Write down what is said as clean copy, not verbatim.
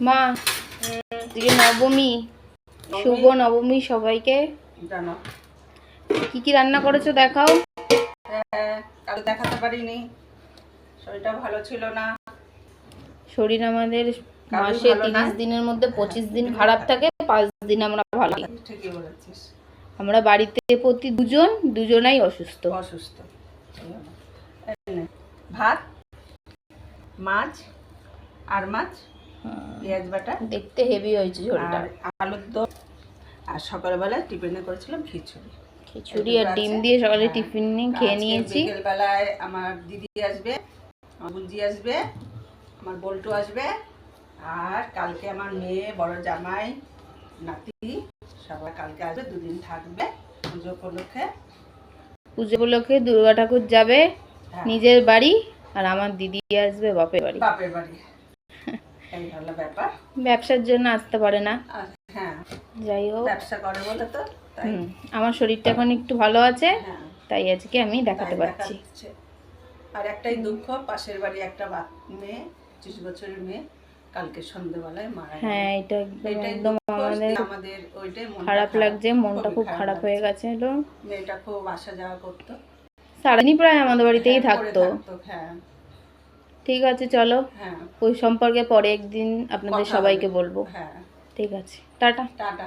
মা আজকে নবমী, শুভ নবমী সবাইকে। জানো কি কি রান্না করেছো দেখাও। কাল দেখাতে পারিনি, শরীরটা ভালো ছিল না। শরীর আমাদের কারোই মাসে ভালো 30 নাই। দিনের মধ্যে 25 দিন খারাপ থাকে, 5 দিন আমরা ভালো থাকি। ঠিকই বলেছিস। আমরা বাড়িতে প্রতি দুজনাই অসুস্থ। ভাত, মাছ আর মাছ, পেঁয়াজ বাটা, দেখতে হেভি হয়েছে ঝোলটা। আর আলুর দম। আর সকালবেলা টিফিনে করেছিলাম খিচুড়ি। খিচুড়ি আর ডিম দিয়ে সকালে টিফিন নিয়ে খেয়ে নিয়েছি। বিকেলবেলায় আমার দিদি আসবে, আমার বুঞ্জি আসবে, আমার বল্টু আসবে, আর কালকে আমার মেয়ে, বড় জামাই, নাতি সবাই কালকে আসবে, দুদিন থাকবে পুজো উপলক্ষে। পুজো উপলক্ষে দুর্গা ঠাকুর যাবে নিজের বাড়ি, আর আমার দিদি আসবে বাপের বাড়ি। বাপের বাড়ি, এই হলো ব্যাপার। ব্যবসার জন্য আসতে পারে না। হ্যাঁ, যাই হোক, ব্যবসা করে বলে তো তাই। আমার শরীরটা এখন একটু ভালো আছে, হ্যাঁ, তাই আজকে আমি দেখাতে পারছি। আর একটাই দুঃখ, পাশের বাড়ি একটা মেয়ে, 25 বছরের মেয়ে, কালকে সন্ধ্যেবেলায় মারা গেল। হ্যাঁ, এটা একদম আমাদের ওইটাই খারাপ লাগছে, মনটা খুব খারাপ হয়ে গেছে। মেয়েটা খুব আসা যাওয়া করতো, সারাদিনই প্রায় আমাদের বাড়িতেই থাকতো। হ্যাঁ, ঠিক আছে, চলো ওই সম্পর্কে পরে একদিন আপনাদের সবাইকে বলবো। হ্যাঁ, ঠিক আছে, টাটা। টাটা।